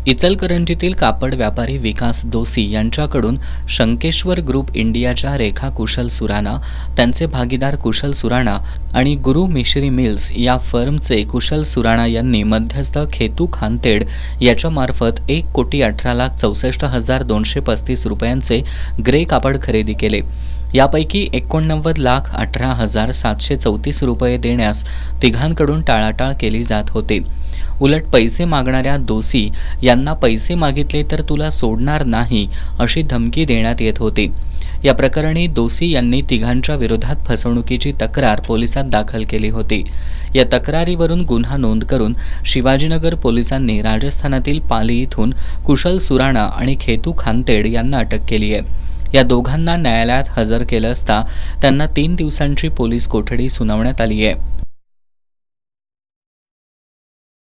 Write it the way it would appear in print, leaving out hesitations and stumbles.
इचलकरंजीतील कापड व्यापारी विकास दोसी यांच्याकडून शंकेश्वर ग्रुप इंडियाच्या रेखा कुशल सुराणा, त्यांचे भागीदार कुशल सुराणा आणि गुरु मिश्री मिल्स या फर्मचे कुशल सुराणा यांनी मध्यस्थ खेतू खानतेड याच्यामार्फत 1,18,64,235 रुपयांचे ग्रे कापड खरेदी केले। यापैकी 89,18,734 रुपये देण्यास तिघांकडून टाळाटाळ केली जात होती। उलट पैसे मागणाऱ्या दोसी यांना पैसे मागितले तर तुला सोडणार नाही अशी धमकी देण्यात येत होती। या प्रकरणी दोसी यांनी तिघांच्या विरोधात फसवणुकीची तक्रार पोलिसात दाखल केली होती। या तक्रारीवरून गुन्हा नोंद करून शिवाजीनगर पोलिसांनी राजस्थानातील पाली इथून कुशल सुराणा आणि खेतू खानतेड यांना अटक केली आहे। या दोघांना न्यायालयात हजर केलं असता त्यांना 3 दिवसांची पोलीस कोठडी सुनावण्यात आली आहे।